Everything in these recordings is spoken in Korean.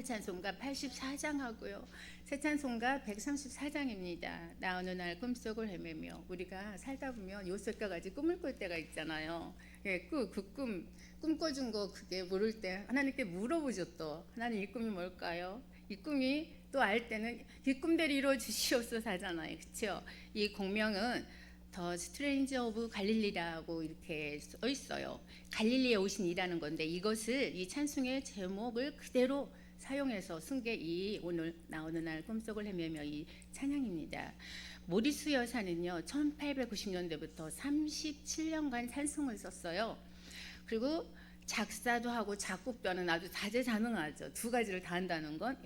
찬송가 84장하고요. 새 찬송가 134장입니다. 나 어느 날 꿈속을 헤매며. 우리가 살다 보면 요셉과 같이 꿈을 꿀 때가 있잖아요. 예, 꿈꿔준 거 그게 모를 때 하나님께 물어보죠. 또 하나님 이 꿈이 뭘까요? 이 꿈이 또 알 때는 이 꿈대로 이루어 주시옵소서 하잖아요. 그렇죠? 이 공명은 더 스트레인지 오브 갈릴리라고 이렇게 써 있어요. 갈릴리에 오신 이라는 건데 이것을 이 찬송의 제목을 그대로 사용해서 쓴 게 이 오늘 나 어느 날 꿈속을 헤매며 이 찬양입니다. 모리스 여사는요 1890년대부터 37년간 찬송을 썼어요. 그리고 작사도 하고 작곡도 하는 아주 다재다능하죠. 두 가지를 다 한다는 건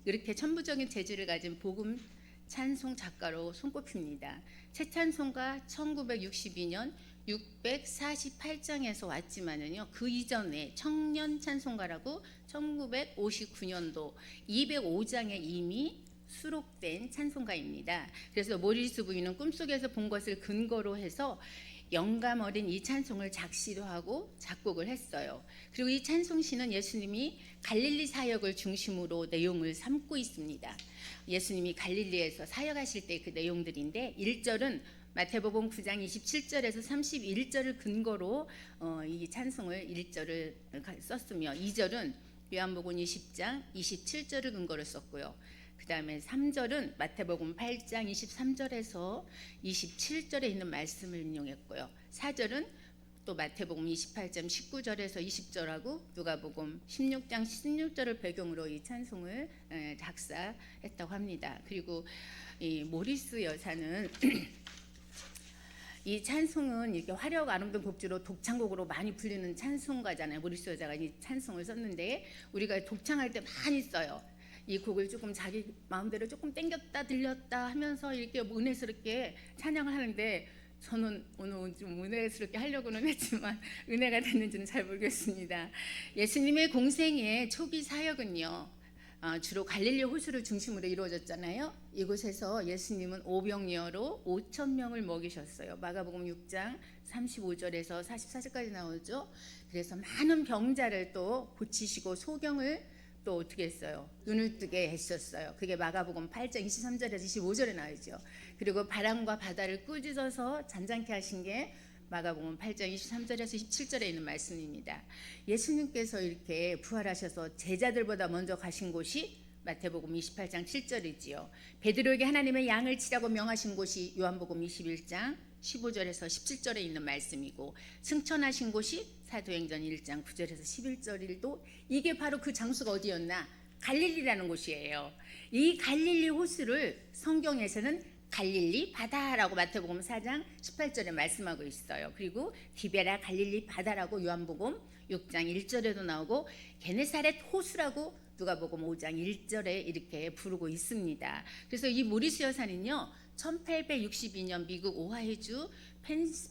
이렇게 천부적인 재질을 가진 복음 찬송 작가로 손꼽힙니다. 새 찬송가 1962년 648장에서 왔지만은요 그 이전에 청년 찬송가라고 1959년도 205장에 이미 수록된 찬송가입니다. 그래서 모리스 부인은 꿈속에서 본 것을 근거로 해서 영감 어린 이 찬송을 작시도 하고 작곡을 했어요. 그리고 이 찬송시는 예수님이 갈릴리 사역을 중심으로 내용을 삼고 있습니다. 예수님이 갈릴리에서 사역하실 때 그 내용들인데 1절은 마태복음 9장 27절에서 31절을 근거로 이 찬송을 1절을 썼으며 2절은 요한복음 20장 27절을 근거로 썼고요. 그 다음에 3절은 마태복음 8장 23절에서 27절에 있는 말씀을 인용했고요. 4절은 또 마태복음 28장 19절에서 20절하고 누가복음 16장 16절을 배경으로 이 찬송을 작사했다고 합니다. 그리고 이 모리스 여사는 이 찬송은 이렇게 화려하고 아름다운 곡주로 독창곡으로 많이 불리는 찬송가잖아요. 모리스 여사가 이 찬송을 썼는데 우리가 독창할 때 많이 써요. 이 곡을 조금 자기 마음대로 조금 땡겼다 들렸다 하면서 이렇게 은혜스럽게 찬양을 하는데 저는 오늘 좀 은혜스럽게 하려고는 했지만 은혜가 됐는지는 잘 모르겠습니다. 예수님의 공생의 초기 사역은요 주로 갈릴리 호수를 중심으로 이루어졌잖아요. 이곳에서 예수님은 오병이어로 5,000명을 먹이셨어요. 마가복음 6장 35절에서 44절까지 나오죠. 그래서 많은 병자를 또 고치시고 소경을 또 어떻게 했어요? 눈을 뜨게 했었어요. 그게 마가복음 8장 23절에서 25절에 나오죠. 그리고 바람과 바다를 꾸짖어서 잔잔케 하신 게 마가복음 8장 23절에서 27절에 있는 말씀입니다. 예수님께서 이렇게 부활하셔서 제자들보다 먼저 가신 곳이 마태복음 28장 7절이지요. 베드로에게 하나님의 양을 치라고 명하신 곳이 요한복음 21장 15절에서 17절에 있는 말씀이고 승천하신 곳이 사도행전 1장 9절에서 11절일도 이게 바로 그 장소가 어디였나? 갈릴리라는 곳이에요. 이 갈릴리 호수를 성경에서는 갈릴리 바다라고 마태복음 4장 18절에 말씀하고 있어요. 그리고 디베라 갈릴리 바다라고 요한복음 6장 1절에도 나오고 게네사렛 호수라고 누가복음 5장 1절에 이렇게 부르고 있습니다. 그래서 이 모리스 여사는요 1862년 미국 오하이주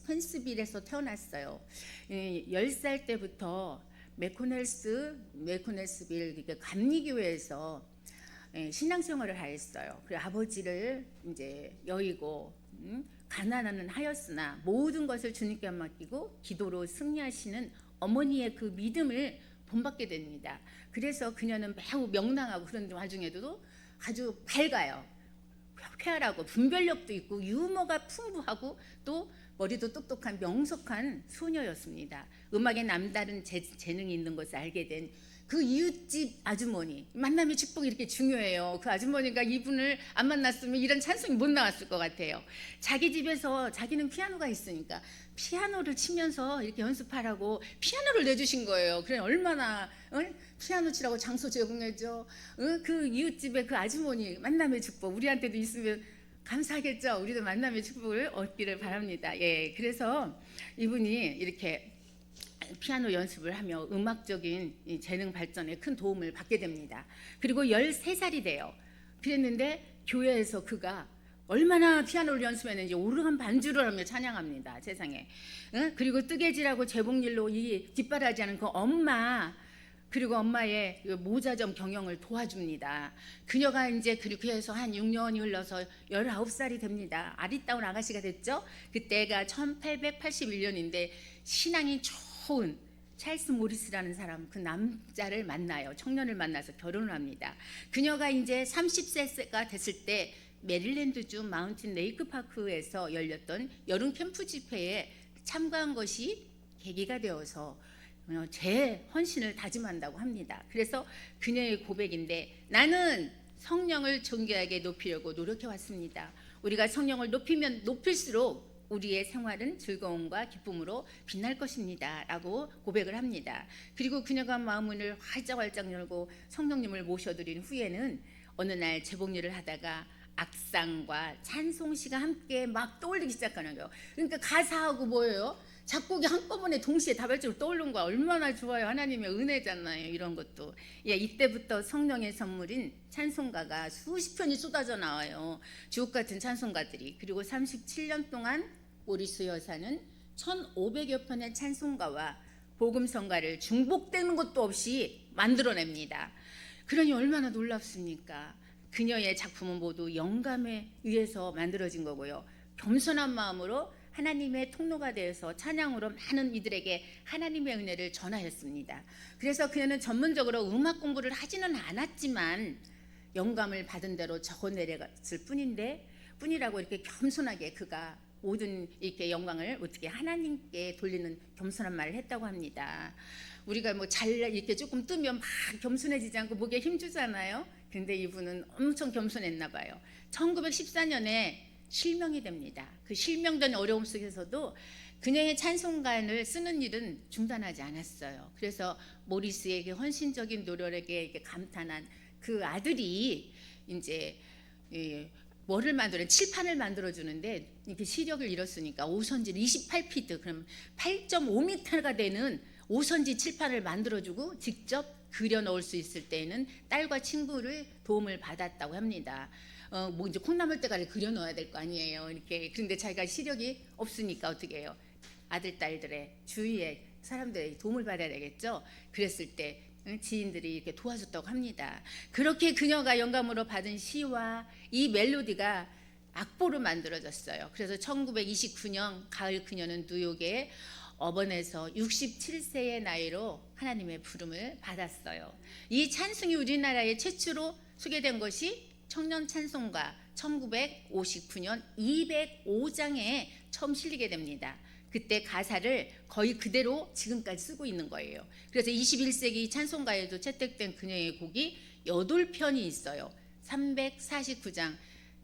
펜스빌에서 태어났어요. 10살 때부터 메코넬스빌 감리교회에서 신앙생활을 하였어요. 그 아버지를 이제 여의고 가난은 하였으나 모든 것을 주님께 맡기고 기도로 승리하시는 어머니의 그 믿음을 본받게 됩니다. 그래서 그녀는 매우 명랑하고 그런 와중에도 아주 밝아요. 쾌활하고 분별력도 있고 유머가 풍부하고 또 머리도 똑똑한 명석한 소녀였습니다. 음악에 남다른 재능이 있는 것을 알게 된 그 이웃집 아주머니 만남의 축복이 이렇게 중요해요. 그 아주머니가 이분을 안 만났으면 이런 찬송이 못 나왔을 것 같아요. 자기 집에서 자기는 피아노가 있으니까 피아노를 치면서 이렇게 연습하라고 피아노를 내주신 거예요. 그래 얼마나 피아노 치라고 장소 제공해줘. 그 이웃집의 그 아주머니 만남의 축복 우리한테도 있으면 감사하겠죠. 우리도 만남의 축복을 얻기를 바랍니다. 예, 그래서 이분이 이렇게 피아노 연습을 하며 음악적인 재능 발전에 큰 도움을 받게 됩니다. 그리고 13살이 돼요. 그랬는데 교회에서 그가 얼마나 피아노를 연습했는지 오르간 반주를 하며 찬양합니다. 세상에. 그리고 뜨개질하고 재봉일로 이 뒷바라지하는 그 엄마 그리고 엄마의 모자점 경영을 도와줍니다. 그녀가 이제 그렇게 해서 한 6년이 흘러서 19살이 됩니다. 아리따운 아가씨가 됐죠. 그때가 1881년인데 신앙이 좋은 찰스 모리스라는 사람, 그 남자를 만나요. 청년을 만나서 결혼을 합니다. 그녀가 이제 30세가 됐을 때 메릴랜드주 마운틴 레이크 파크에서 열렸던 여름 캠프 집회에 참가한 것이 계기가 되어서 제 헌신을 다짐한다고 합니다. 그래서 그녀의 고백인데, 나는 성령을 존귀하게 높이려고 노력해 왔습니다. 우리가 성령을 높이면 높일수록 우리의 생활은 즐거움과 기쁨으로 빛날 것입니다 라고 고백을 합니다. 그리고 그녀가 마음문을 활짝활짝 열고 성령님을 모셔드린 후에는 어느 날 재봉일을 하다가 악상과 찬송시가 함께 막 떠올리기 시작하는 거예요. 그러니까 가사하고 뭐예요? 작곡이 한꺼번에 동시에 다발적으로 떠오른 거야. 얼마나 좋아요. 하나님의 은혜잖아요. 이런 것도. 예, 이때부터 성령의 선물인 찬송가가 수십 편이 쏟아져 나와요. 주옥 같은 찬송가들이. 그리고 37년 동안 모리스 여사는 1500여 편의 찬송가와 복음성가를 중복되는 것도 없이 만들어냅니다. 그러니 얼마나 놀랍습니까? 그녀의 작품은 모두 영감에 의해서 만들어진 거고요. 겸손한 마음으로 하나님의 통로가 되어서 찬양으로 많은 이들에게 하나님의 은혜를 전하였습니다. 그래서 그녀는 전문적으로 음악 공부를 하지는 않았지만 영감을 받은 대로 적어내렸을 뿐이라고 이렇게 겸손하게 그가 모든 이렇게 영광을 어떻게 하나님께 돌리는 겸손한 말을 했다고 합니다. 우리가 뭐 잘 이렇게 조금 뜨면 막 겸손해지지 않고 목에 힘주잖아요. 근데 이분은 엄청 겸손했나 봐요. 1914년에 실명이 됩니다. 그 실명된 어려움 속에서도 그녀의 찬송가를 쓰는 일은 중단하지 않았어요. 그래서 모리스에게 헌신적인 노력에 감탄한 그 아들이 이제 뭐를 만들어 칠판을 만들어 주는데 이렇게 시력을 잃었으니까 오선지 28피트 그럼 8.5m가 되는 오선지 칠판을 만들어 주고 직접 그려 넣을 수 있을 때에는 딸과 친구를 도움을 받았다고 합니다. 뭐 이제 콩나물 대가리 그려 넣어야 될 거 아니에요. 이렇게. 그런데 자기가 시력이 없으니까 어떻게 해요? 아들 딸들의 주위에 사람들의 도움을 받아야 되겠죠. 그랬을 때 지인들이 이렇게 도와줬다고 합니다. 그렇게 그녀가 영감으로 받은 시와 이 멜로디가 악보로 만들어졌어요. 그래서 1929년 가을 그녀는 뉴욕의 어번에서 67세의 나이로 하나님의 부름을 받았어요. 이 찬송이 우리나라에 최초로 소개된 것이 청년 찬송가 1959년 205장에 처음 실리게 됩니다. 그때 가사를 거의 그대로 지금까지 쓰고 있는 거예요. 그래서 21세기 찬송가에도 채택된 그녀의 곡이 8편이 있어요. 349장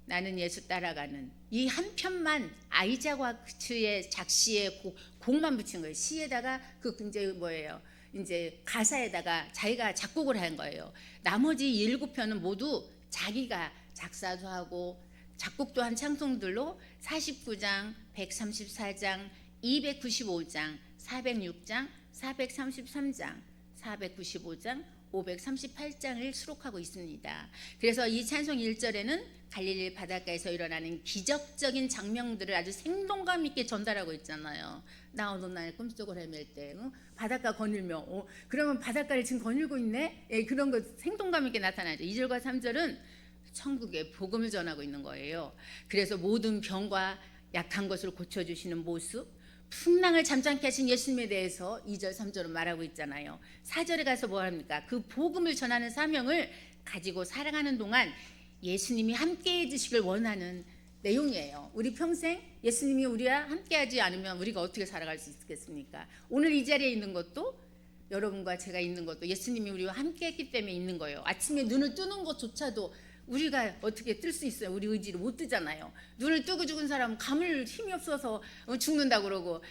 나는 예수 따라가는 이 한 편만 아이작 와츠의 작시에 곡만 붙인 거예요. 시에다가 그 이제 뭐예요? 이제 가사에다가 자기가 작곡을 한 거예요. 나머지 7편은 모두 자기가 작사도 하고 작곡도 한 찬송들로 49장, 134장, 295장, 406장, 433장, 495장, 538장을 수록하고 있습니다. 그래서 이 찬송 1절에는 갈릴리 바닷가에서 일어나는 기적적인 장면들을 아주 생동감 있게 전달하고 있잖아요. 나 어느 날 꿈속을 헤맬 때 바닷가 거닐며 그러면 바닷가를 지금 거닐고 있네? 예, 그런 거 생동감 있게 나타나죠. 2절과 3절은 천국의 복음을 전하고 있는 거예요. 그래서 모든 병과 약한 것을 고쳐주시는 모습, 풍랑을 잠잠케 하신 예수님에 대해서 2절 3절은 말하고 있잖아요. 4절에 가서 뭐 합니까? 그 복음을 전하는 사명을 가지고 살아가는 동안 예수님이 함께 해주시길 원하는 내용이에요. 우리 평생 예수님이 우리와 함께 하지 않으면 우리가 어떻게 살아갈 수 있겠습니까? 오늘 이 자리에 있는 것도 여러분과 제가 있는 것도 예수님이 우리와 함께 했기 때문에 있는 거예요. 아침에 눈을 뜨는 것조차도 우리가 어떻게 뜰 수 있어요? 우리 의지로 못 뜨잖아요. 눈을 뜨고 죽은 사람은 감을 힘이 없어서 죽는다고 그러고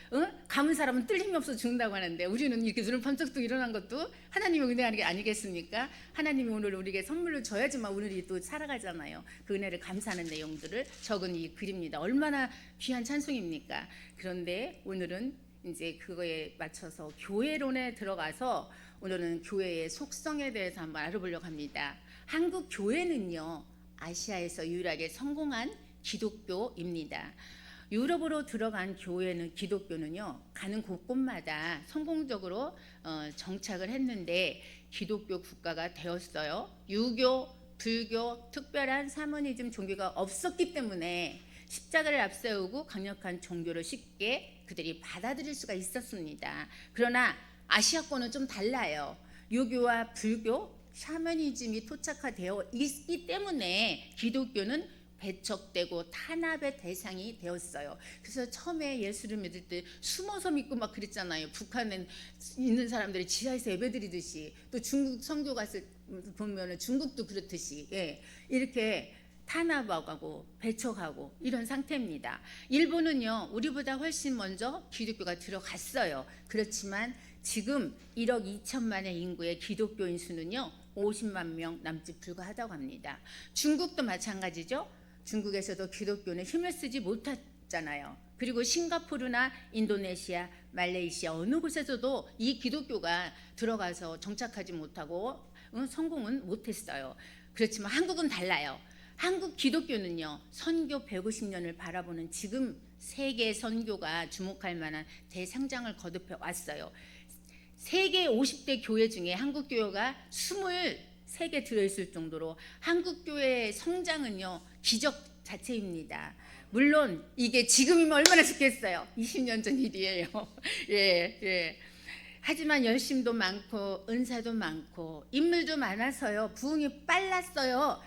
감은 사람은 뜰 힘이 없어서 죽는다고 하는데 우리는 이렇게 눈을 번쩍 뜨고 일어난 것도 하나님의 은혜하는 게 아니겠습니까? 하나님이 오늘 우리에게 선물을 줘야지만 오늘이 또 살아가잖아요. 그 은혜를 감사하는 내용들을 적은 이 글입니다. 얼마나 귀한 찬송입니까? 그런데 오늘은 이제 그거에 맞춰서 교회론에 들어가서 오늘은 교회의 속성에 대해서 한번 알아보려고 합니다. 한국 교회는요, 아시아에서 유일하게 성공한 기독교입니다. 유럽으로 들어간 교회는 기독교는요, 가는 곳곳마다 성공적으로 정착을 했는데 기독교 국가가 되었어요. 유교, 불교, 특별한 사모니즘 종교가 없었기 때문에 십자가를 앞세우고 강력한 종교를 쉽게 그들이 받아들일 수가 있었습니다. 그러나 아시아권은 좀 달라요. 유교와 불교, 샤머니즘이 토착화되어 있기 때문에 기독교는 배척되고 탄압의 대상이 되었어요. 그래서 처음에 예수를 믿을 때 숨어서 믿고 막 그랬잖아요. 북한에 있는 사람들이 지하에서 예배드리듯이, 또 중국 선교 갔을 보면은 중국도 그렇듯이, 예, 이렇게 탄압하고 배척하고 이런 상태입니다. 일본은요, 우리보다 훨씬 먼저 기독교가 들어갔어요. 그렇지만 지금 1억 2천만의 인구의 기독교인 수는요 50만 명 남짓 불과하다고 합니다. 중국도 마찬가지죠. 중국에서도 기독교는 힘을 쓰지 못했잖아요. 그리고 싱가포르나 인도네시아, 말레이시아 어느 곳에서도 이 기독교가 들어가서 정착하지 못하고 성공은 못했어요. 그렇지만 한국은 달라요. 한국 기독교는요 선교 150년을 바라보는 지금 세계 선교가 주목할 만한 대성장을 거듭해 왔어요. 세계 50대 교회 중에 한국 교회가 23개 들어있을 정도로 한국 교회의 성장은요 기적 자체입니다. 물론 이게 지금이면 얼마나 좋겠어요. 20년 전 일이에요. 예. 하지만 열심도 많고 은사도 많고 인물도 많아서요 부흥이 빨랐어요.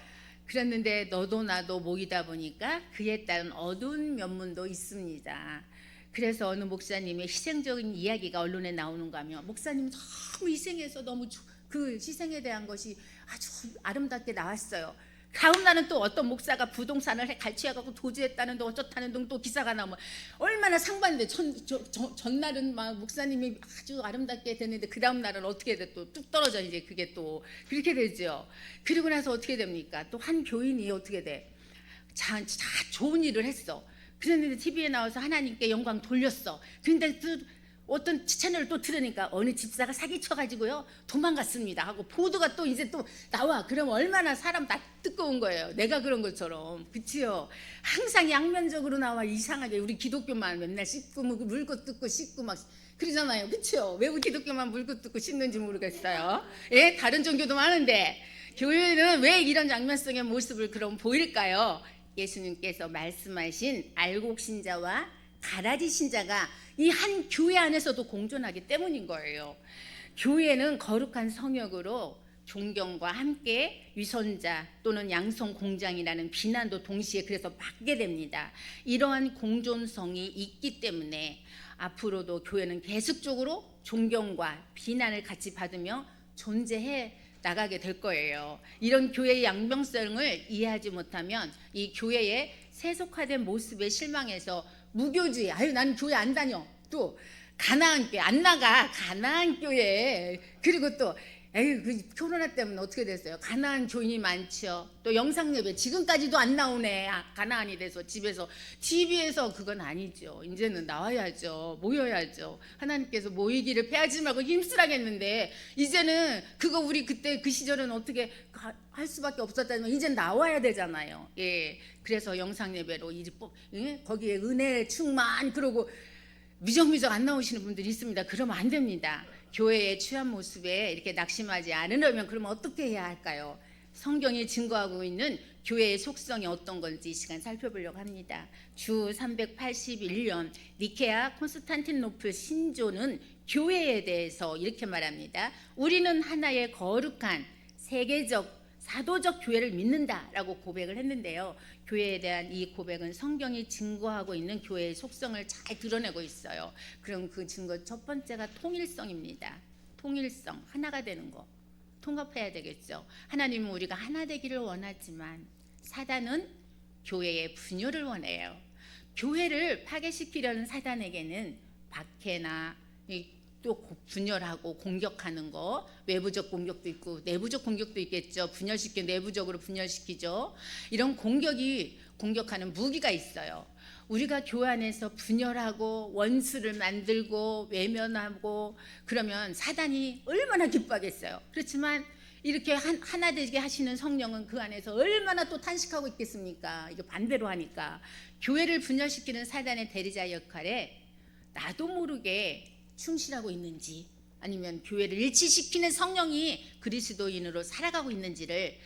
그랬는데 너도 나도 모이다 보니까 그에 따른 어두운 면문도 있습니다. 그래서 어느 목사님의 희생적인 이야기가 언론에 나오는가 하면, 목사님 너무 희생해서 너무 그 희생에 대한 것이 아주 아름답게 나왔어요. 다음 날은 또 어떤 목사가 부동산을 갈취해갖고 도주했다는 등 어쩌다는 등 또 기사가 나오면 얼마나 상반돼. 전날은 막 목사님이 아주 아름답게 됐는데 그 다음 날은 어떻게 돼? 또 뚝 떨어져. 이제 그게 또 그렇게 되죠. 그리고 나서 어떻게 됩니까? 또 한 교인이 어떻게 돼? 자 좋은 일을 했어. 그랬는데 TV에 나와서 하나님께 영광 돌렸어. 근데 그 어떤 채널을 또 들으니까 어느 집사가 사기쳐가지고요 도망갔습니다 하고 보도가 또 이제 또 나와. 그럼 얼마나 사람 다 뜨거운 거예요. 내가 그런 것처럼. 그치요? 항상 양면적으로 나와. 이상하게 우리 기독교만 맨날 씻고 물고 뜯고 씻고 막 그러잖아요. 그치요? 왜 우리 기독교만 물고 뜯고 씻는지 모르겠어요. 예, 다른 종교도 많은데 교회는 왜 이런 양면성의 모습을 그럼 보일까요? 예수님께서 말씀하신 알곡 신자와 가라지 신자가 이 한 교회 안에서도 공존하기 때문인 거예요. 교회는 거룩한 성역으로 존경과 함께 위선자 또는 양성 공장이라는 비난도 동시에 그래서 받게 됩니다. 이러한 공존성이 있기 때문에 앞으로도 교회는 계속적으로 존경과 비난을 같이 받으며 존재해 나가게 될 거예요. 이런 교회의 양면성을 이해하지 못하면 이 교회의 세속화된 모습에 실망해서 무교주의, 아유 나는 교회 안 다녀, 또 가나안 교회 안 나가, 가나안 교회. 그리고 또 에휴 그 코로나 때문에 어떻게 됐어요? 가나안 교인이 많죠. 또 영상 예배 지금까지도 안 나오네. 가나안이 돼서 집에서 TV에서. 그건 아니죠. 이제는 나와야죠. 모여야죠. 하나님께서 모이기를 패하지 말고 힘쓰라겠는데 이제는 그거 우리 그때 그 시절은 어떻게 할 수밖에 없었다면 이제 나와야 되잖아요. 예, 그래서 영상 예배로 이제 거기에 은혜 충만 그러고 미적미적 안 나오시는 분들이 있습니다. 그러면 안 됩니다. 교회의 취한 모습에 이렇게 낙심하지 않으려면 그러면 어떻게 해야 할까요? 성경이 증거하고 있는 교회의 속성이 어떤 건지 이 시간 살펴보려고 합니다. 주 381년 니케아 콘스탄티노플 신조는 교회에 대해서 이렇게 말합니다. 우리는 하나의 거룩한 세계적 사도적 교회를 믿는다라고 고백을 했는데요. 교회에 대한 이 고백은 성경이 증거하고 있는 교회의 속성을 잘 드러내고 있어요. 그럼 그 증거 첫 번째가 통일성입니다. 통일성, 하나가 되는 거. 통합해야 되겠죠. 하나님은 우리가 하나 되기를 원하지만 사단은 교회의 분열을 원해요. 교회를 파괴시키려는 사단에게는 박해나 또 분열하고 공격하는 거, 외부적 공격도 있고 내부적 공격도 있겠죠. 분열시켜 내부적으로 분열시키죠. 이런 공격하는 무기가 있어요. 우리가 교회 안에서 분열하고 원수를 만들고 외면하고 그러면 사단이 얼마나 기뻐하겠어요. 그렇지만 이렇게 하나 되게 하시는 성령은 그 안에서 얼마나 또 탄식하고 있겠습니까? 이거 반대로 하니까. 교회를 분열시키는 사단의 대리자 역할에 나도 모르게 충실하고 있는지, 아니면 교회를 일치시키는 성령이 그리스도인으로 살아가고 있는지를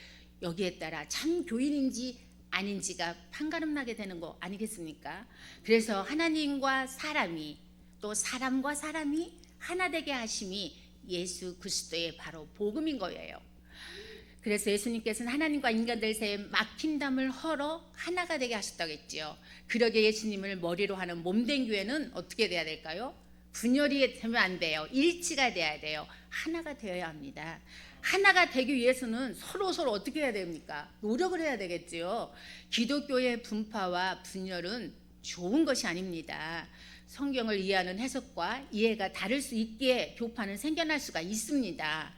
여기에 따라 참 교인인지 아닌지가 판가름 나게 되는 거 아니겠습니까? 그래서 하나님과 사람이, 또 사람과 사람이 하나 되게 하심이 예수 그리스도의 바로 복음인 거예요. 그래서 예수님께서는 하나님과 인간들 사이에 막힌 담을 헐어 하나가 되게 하셨다고 했지요. 그러게 예수님을 머리로 하는 몸된 교회는 어떻게 돼야 될까요? 분열이 되면 안 돼요. 일치가 돼야 돼요. 하나가 되어야 합니다. 하나가 되기 위해서는 서로 어떻게 해야 됩니까? 노력을 해야 되겠지요. 기독교의 분파와 분열은 좋은 것이 아닙니다. 성경을 이해하는 해석과 이해가 다를 수 있기에 교파는 생겨날 수가 있습니다.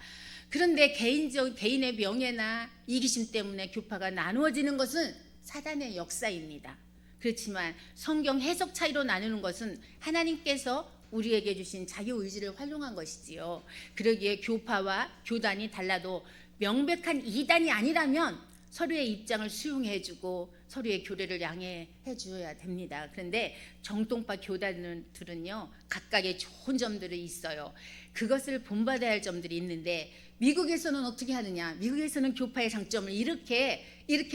그런데 개인의 명예나 이기심 때문에 교파가 나누어지는 것은 사단의 역사입니다. 그렇지만 성경 해석 차이로 나누는 것은 하나님께서 우리에게 주신 자유의지를 활용한 것이지요. 그러기에 교파와 교단이 달라도 명백한 이단이 아니라면 서로의 입장을 수용해주고 서로의 교례를 양해해 주어야 됩니다. 그런데 정통파 교단들은요, 각각의 좋은 점들이 있어요. 그것을 본받아야 할 점들이 있는데 미국에서는 어떻게 하느냐? 미국에서는 교파의 장점을 이렇게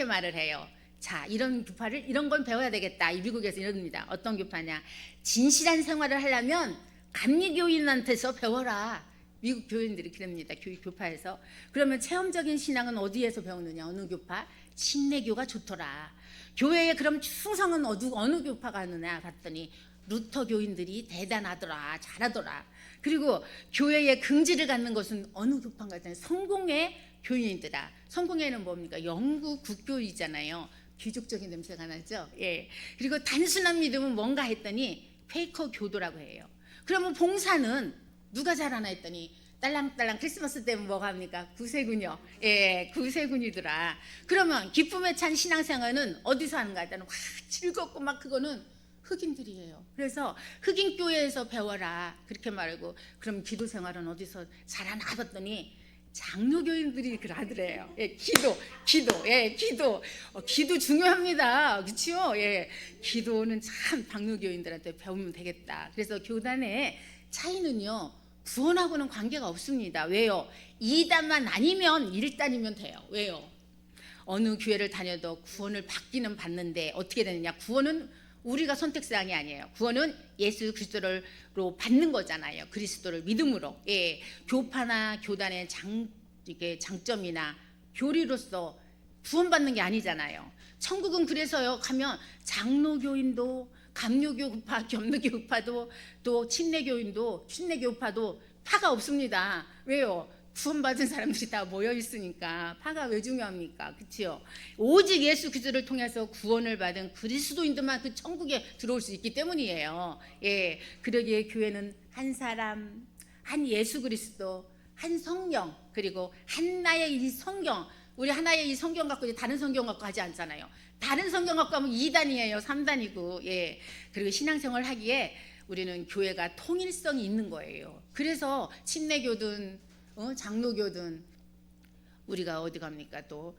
말을 해요. 자, 이런 교파를 이런 건 배워야 되겠다. 이 미국에서 이럽니다. 어떤 교파냐? 진실한 생활을 하려면 감리교인한테서 배워라. 미국 교인들이 그럽니다. 교파에서. 그러면 체험적인 신앙은 어디에서 배우느냐? 어느 교파? 침례교가 좋더라. 교회에 그럼 충성은 어느 교파가 하느냐 봤더니 루터 교인들이 대단하더라. 잘하더라. 그리고 교회에 긍지를 갖는 것은 어느 교파인가 했더니 성공의 교인이더라. 성공회는 뭡니까? 영국 국교이잖아요. 귀족적인 냄새가 나죠. 예. 그리고 단순한 믿음은 뭔가 했더니 퀘이커 교도라고 해요. 그러면 봉사는 누가 잘하나 했더니 딸랑딸랑 크리스마스 때면 뭐가 합니까? 구세군이요. 예, 구세군이더라. 그러면 기쁨에 찬 신앙생활은 어디서 하는가 했더니 즐겁고 막 그거는 흑인들이에요. 그래서 흑인 교회에서 배워라 그렇게 말하고, 그럼 기도 생활은 어디서 잘하나 봤더니 장로교인들이 그러더래요. 예, 기도 중요합니다. 그렇죠? 예, 기도는 참 장로교인들한테 배우면 되겠다. 그래서 교단의 차이는요, 구원하고는 관계가 없습니다. 왜요? 2단만 아니면 1단이면 돼요. 왜요? 어느 교회를 다녀도 구원을 받기는 받는데 어떻게 되느냐? 구원은 우리가 선택사항이 아니에요. 구원은 예수 그리스도로 받는 거잖아요. 그리스도를 믿음으로. 예, 교파나 교단의 장점이나 교리로서 구원받는 게 아니잖아요. 천국은 그래서요, 가면 장로교인도 감료교파, 겸로교파도 또 침례교파도 파가 없습니다. 왜요? 구원받은 사람들이 다 모여 있으니까. 파가 왜 중요합니까? 그렇죠? 오직 예수 그리스도를 통해서 구원을 받은 그리스도인들만 그 천국에 들어올 수 있기 때문이에요. 예, 그러기에 교회는 한 사람, 한 예수 그리스도, 한 성령, 그리고 하나의 이 성경. 우리 하나의 이 성경 갖고 이제 다른 성경 갖고 하지 않잖아요. 다른 성경 갖고 하면 2단이에요. 3단이고. 예. 그리고 신앙생활을 하기에 우리는 교회가 통일성이 있는 거예요. 그래서 침례교든 장로교든 우리가 어디 갑니까? 또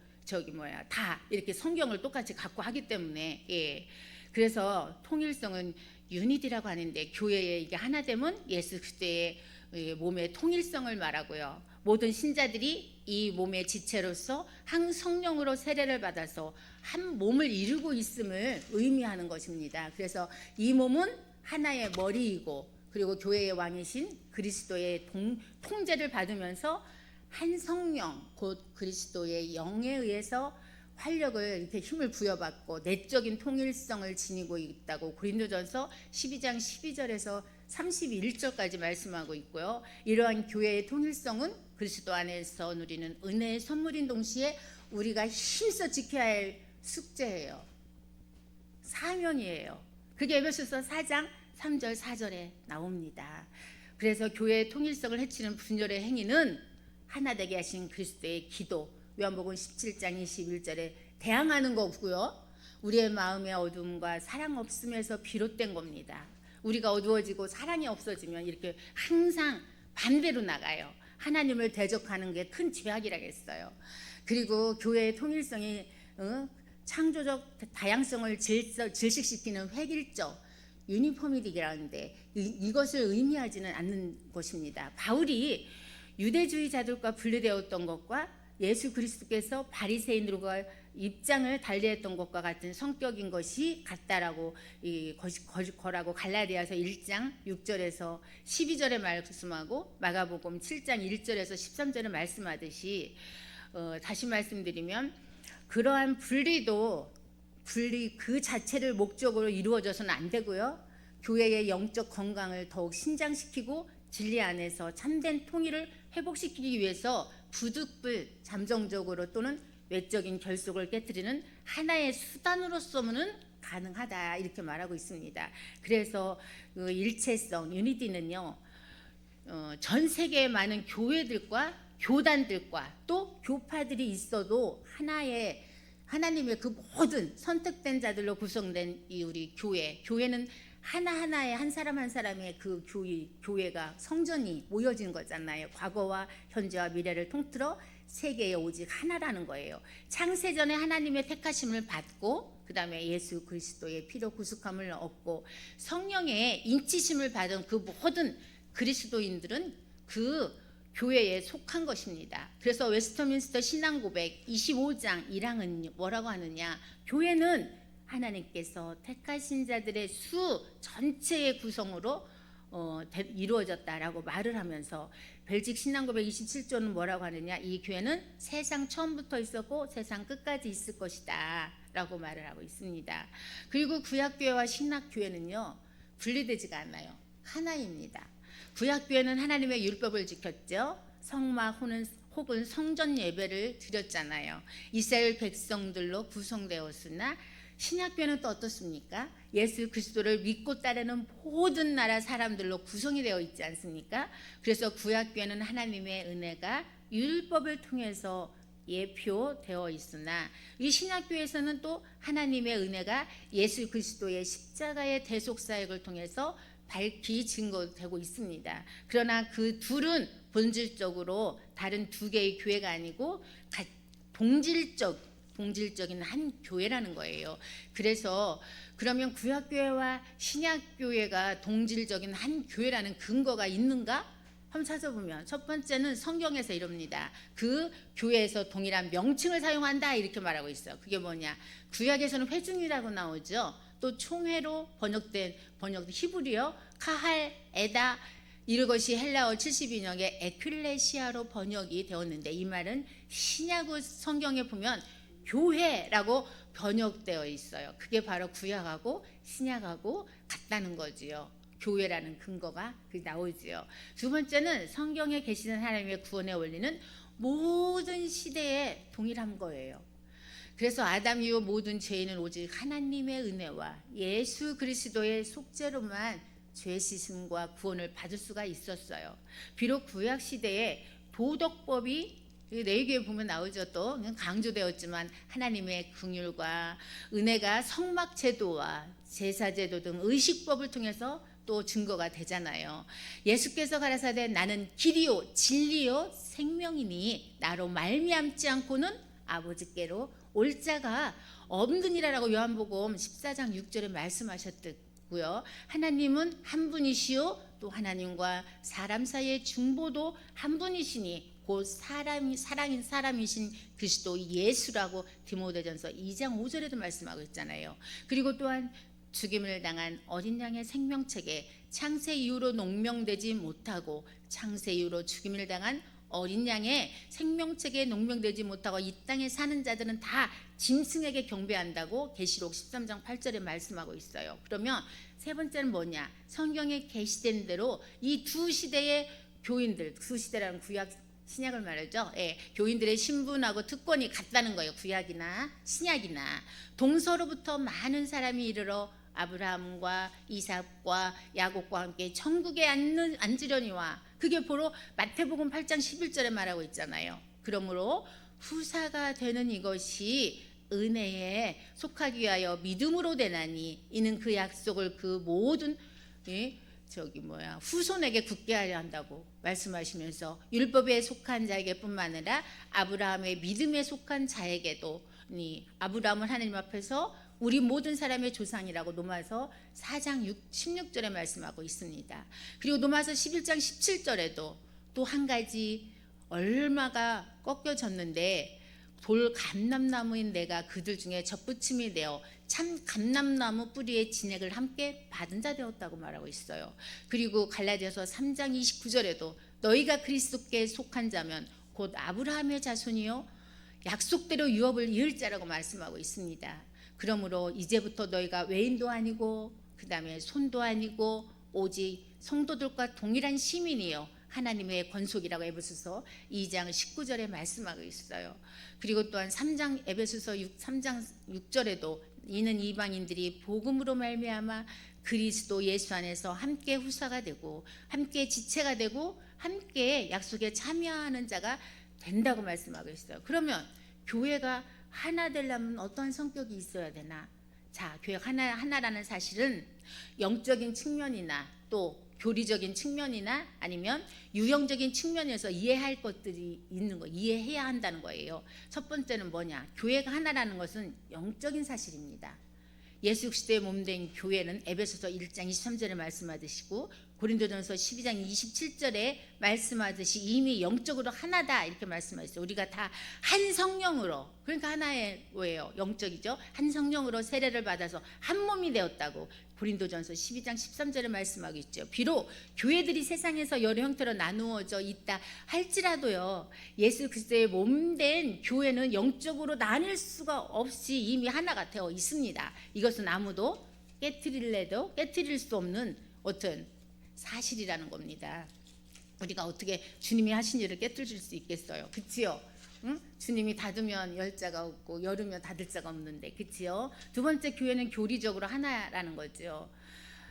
다 이렇게 성경을 똑같이 갖고 하기 때문에. 예. 그래서 통일성은 유니티라고 하는데, 교회에 이게 하나 되면 예수 그리스도의 몸의 통일성을 말하고요. 모든 신자들이 이 몸의 지체로서 한 성령으로 세례를 받아서 한 몸을 이루고 있음을 의미하는 것입니다. 그래서 이 몸은 하나의 머리이고, 그리고 교회의 왕이신 그리스도의 통제를 받으면서 한 성령, 곧 그리스도의 영에 의해서 활력을, 이렇게 힘을 부여받고 내적인 통일성을 지니고 있다고 고린도전서 12장 12절에서 31절까지 말씀하고 있고요. 이러한 교회의 통일성은 그리스도 안에서 누리는 은혜의 선물인 동시에 우리가 힘써 지켜야 할 숙제예요. 사명이에요. 그게 에베소서 4장 3절 4절에 나옵니다. 그래서 교회의 통일성을 해치는 분열의 행위는 하나 되게 하신 그리스도의 기도, 요한복음 17장 21절에 대항하는 거고요. 우리의 마음의 어둠과 사랑 없음에서 비롯된 겁니다. 우리가 어두워지고 사랑이 없어지면 이렇게 항상 반대로 나가요. 하나님을 대적하는 게 큰 죄악이라고 했어요. 그리고 교회의 통일성이 창조적 다양성을 질식시키는 획일적 유니포미티라는데 이것을 의미하지는 않는 것입니다. 바울이 유대주의자들과 분리되었던 것과 예수 그리스도께서 바리새인들과 입장을 달리했던 것과 같은 성격인 것이 같다라고 거라고 갈라디아서 1장 6절에서 12절에 말씀하고 마가복음 7장 1절에서 13절에 말씀하듯이 다시 말씀드리면 그러한 분리 그 자체를 목적으로 이루어져서는 안 되고요. 교회의 영적 건강을 더욱 신장시키고 진리 안에서 참된 통일을 회복시키기 위해서 부득불 잠정적으로 또는 외적인 결속을 깨뜨리는 하나의 수단으로서는 가능하다 이렇게 말하고 있습니다. 그래서 그 일체성 유니티는요, 전 세계의 많은 교회들과 교단들과 또 교파들이 있어도 하나님의 그 모든 선택된 자들로 구성된 이 우리 교회는 하나하나의 한 사람 한 사람의 그 교회가 성전이 모여진 거잖아요. 과거와 현재와 미래를 통틀어 세계에 오직 하나라는 거예요. 창세전에 하나님의 택하심을 받고 그 다음에 예수 그리스도의 피로 구속함을 얻고 성령의 인치심을 받은 그 모든 그리스도인들은 그 교회에 속한 것입니다. 그래서 웨스터민스터 신앙고백 25장 1항은 뭐라고 하느냐, 교회는 하나님께서 택하신 자들의 수 전체의 구성으로 이루어졌다라고 말을 하면서 벨직 신앙고백 27조는 뭐라고 하느냐, 이 교회는 세상 처음부터 있었고 세상 끝까지 있을 것이다 라고 말을 하고 있습니다. 그리고 구약교회와 신약교회는요 분리되지가 않아요. 하나입니다. 구약교회는 하나님의 율법을 지켰죠. 성막 혹은 성전 예배를 드렸잖아요. 이스라엘 백성들로 구성되었으나 신약교회는 또 어떻습니까? 예수 그리스도를 믿고 따르는 모든 나라 사람들로 구성이 되어 있지 않습니까? 그래서 구약교회는 하나님의 은혜가 율법을 통해서 예표되어 있으나 이 신약교회에서는 또 하나님의 은혜가 예수 그리스도의 십자가의 대속사역을 통해서 밝히 증거되고 있습니다. 그러나 그 둘은 본질적으로 다른 두 개의 교회가 아니고 동질적인 한 교회라는 거예요. 그래서 그러면 구약교회와 신약교회가 동질적인 한 교회라는 근거가 있는가? 한번 찾아보면 첫 번째는 성경에서 이럽니다. 그 교회에서 동일한 명칭을 사용한다 이렇게 말하고 있어요. 그게 뭐냐? 구약에서는 회중이라고 나오죠. 또 총회로 번역된 히브리어 카할 에다 이것이 헬라어 72년의 에클레시아로 번역이 되었는데 이 말은 신약 성경에 보면 교회라고 번역되어 있어요. 그게 바로 구약하고 신약하고 같다는 거지요. 교회라는 근거가 나오지요. 두 번째는 성경에 계시는 하나님의 구원의 원리는 모든 시대에 동일한 거예요. 그래서 아담 이후 모든 죄인은 오직 하나님의 은혜와 예수 그리스도의 속죄로만 죄 씻음과 구원을 받을 수가 있었어요. 비록 구약 시대에 도덕법이 레위기에 보면 나오죠. 또 강조되었지만 하나님의 긍휼과 은혜가 성막 제도와 제사 제도 등 의식법을 통해서 또 증거가 되잖아요. 예수께서 가라사대 나는 길이요 진리요 생명이니 나로 말미암지 않고는 아버지께로 올 자가 없느니라라고 요한복음 14장 6절에 말씀하셨고요. 하나님은 한 분이시요 또 하나님과 사람 사이의 중보도 한 분이시니 곧 사랑인 사람이신 그리스도 예수라고 디모데전서 2장 5절에도 말씀하고 있잖아요. 그리고 또한 죽임을 당한 어린 양의 생명책에 창세 이후로 농명되지 못하고 창세 이후로 죽임을 당한 어린 양의 생명책에 농명되지 못하고 이 땅에 사는 자들은 다 짐승에게 경배한다고 계시록 13장 8절에 말씀하고 있어요. 그러면 세 번째는 뭐냐? 성경에 계시된 대로 이 두 시대의 교인들, 두 시대라는 구약 신약을 말하죠. 예, 교인들의 신분하고 특권이 같다는 거예요. 구약이나 신약이나 동서로부터 많은 사람이 이르러 아브라함과 이삭과 야곱과 함께 천국에 앉으려니와 그게 바로 마태복음 8장 11절에 말하고 있잖아요. 그러므로 후사가 되는 이것이 은혜에 속하기 위하여 믿음으로 되나니 이는 그 약속을 그 모든 후손에게 굳게 하려 한다고 말씀하시면서 율법에 속한 자에게 뿐만 아니라 아브라함의 믿음에 속한 자에게도 아브라함은 하나님 앞에서 우리 모든 사람의 조상이라고 로마서 4장 16절에 말씀하고 있습니다. 그리고 로마서 11장 17절에도 또 한 가지 얼마가 꺾여졌는데 돌 감람나무인 내가 그들 중에 젖붙임이 되어 참 감람나무 뿌리의 진액을 함께 받은 자 되었다고 말하고 있어요. 그리고 갈라디아서 3장 29절에도 너희가 그리스도께 속한 자면 곧 아브라함의 자손이요 약속대로 유업을 이을 자라고 말씀하고 있습니다. 그러므로 이제부터 너희가 외인도 아니고 그 다음에 손도 아니고 오직 성도들과 동일한 시민이요 하나님의 권속이라고 에베소서 2장 19절에 말씀하고 있어요. 그리고 또한 3장 에베소서 3장 6절에도 이는 이방인들이 복음으로 말미암아 그리스도 예수 안에서 함께 후사가 되고 함께 지체가 되고 함께 약속에 참여하는 자가 된다고 말씀하고 있어요. 그러면 교회가 하나 되려면 어떠한 성격이 있어야 되나? 자, 교회가 하나라는 사실은 영적인 측면이나 또 교리적인 측면이나 아니면 유형적인 측면에서 이해할 것들이 있는 거, 이해해야 한다는 거예요. 첫 번째는 뭐냐? 교회가 하나라는 것은 영적인 사실입니다. 예수 그리스도의 몸된 교회는 에베소서 1장 23절에 말씀하듯이고 고린도전서 12장 27절에 말씀하듯이 이미 영적으로 하나다 이렇게 말씀하셨어요. 우리가 다 한 성령으로, 그러니까 하나의 뭐예요? 영적이죠. 한 성령으로 세례를 받아서 한 몸이 되었다고 고린도전서 12장 13절에 말씀하고 있죠. 비록 교회들이 세상에서 여러 형태로 나누어져 있다 할지라도요, 예수 그리스도의 몸된 교회는 영적으로 나뉠 수가 없이 이미 하나가 되어 있습니다. 이것은 아무도 깨트릴 수 없는 어떤 사실이라는 겁니다. 우리가 어떻게 주님이 하신 일을 깨뜨릴 수 있겠어요? 그치요? 응? 주님이 닫으면 열 자가 없고 열으면 닫을 자가 없는데, 그치요? 두 번째, 교회는 교리적으로 하나라는 거죠.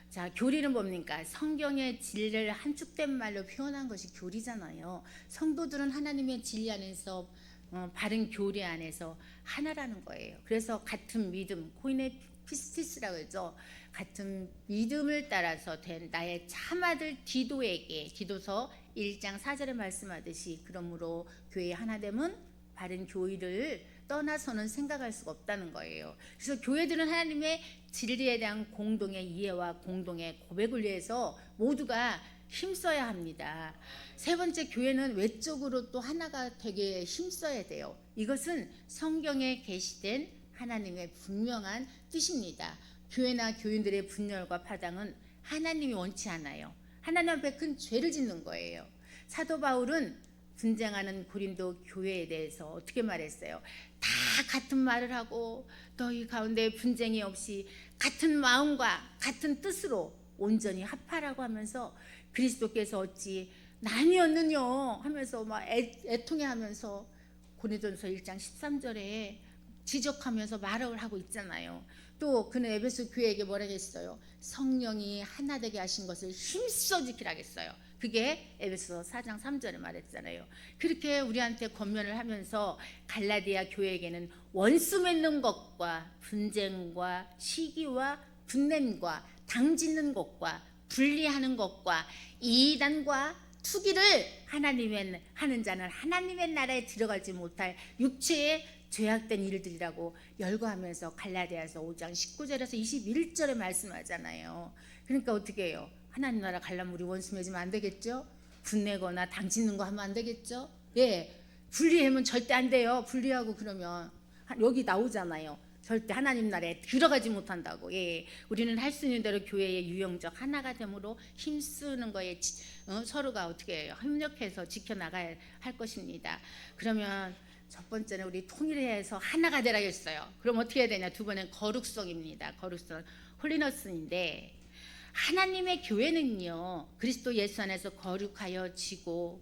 자, 교리는 뭡니까? 성경의 진리를 한축된 말로 표현한 것이 교리잖아요. 성도들은 하나님의 진리 안에서 바른 교리 안에서 하나라는 거예요. 그래서 같은 믿음, 코인의 피스티스라고 하죠. 같은 믿음을 따라서 된 나의 참아들 디도에게, 디도서 1장 4절에 말씀하듯이, 그러므로 교회의 하나됨은 바른 교리를 떠나서는 생각할 수가 없다는 거예요. 그래서 교회들은 하나님의 진리에 대한 공동의 이해와 공동의 고백을 위해서 모두가 힘써야 합니다. 세 번째, 교회는 외적으로 또 하나가 되게 힘써야 돼요. 이것은 성경에 게시된 하나님의 분명한 뜻입니다. 교회나 교인들의 분열과 파당은 하나님이 원치 않아요. 하나님 앞에 큰 죄를 짓는 거예요. 사도 바울은 분쟁하는 고린도 교회에 대해서 어떻게 말했어요? 다 같은 말을 하고 너희 가운데 분쟁이 없이 같은 마음과 같은 뜻으로 온전히 합하라고 하면서, 그리스도께서 어찌 나뉘었느뇨 하면서 막 애통해하면서 고린도전서 1장 13절에 지적하면서 말을 하고 있잖아요. 또 그는 에베소 교회에게 뭐라고 했어요? 성령이 하나 되게 하신 것을 힘써 지키라고 했어요. 그게 에베소 4장 3절에 말했잖아요. 그렇게 우리한테 권면을 하면서 갈라디아 교회에게는 원수 맺는 것과 분쟁과 시기와 분냄과 당짓는 것과 분리하는 것과 이단과 투기를 하나님의 하는 자는 하나님의 나라에 들어가지 못할 육체의 죄악된 일들이라고 열거하면서 갈라디아서 5장 19절에서 21절에 말씀하잖아요. 그러니까 어떻게 해요? 하나님 나라 가려면 우리 원수 맺으면 안 되겠죠? 분내거나 당짓는 거 하면 안 되겠죠? 예, 분리하면 절대 안 돼요. 분리하고 그러면 여기 나오잖아요. 절대 하나님 나라에 들어가지 못한다고. 예, 우리는 할 수 있는 대로 교회의 유형적 하나가 됨으로 힘쓰는 거에 서로가 어떻게 해요? 협력해서 지켜나가야 할 것입니다. 그러면 첫 번째는 우리 통일해서 하나가 되라 했어요. 그럼 어떻게 해야 되냐? 두 번은 거룩성입니다. 거룩성, 홀리너스인데, 하나님의 교회는요, 그리스도 예수 안에서 거룩하여 지고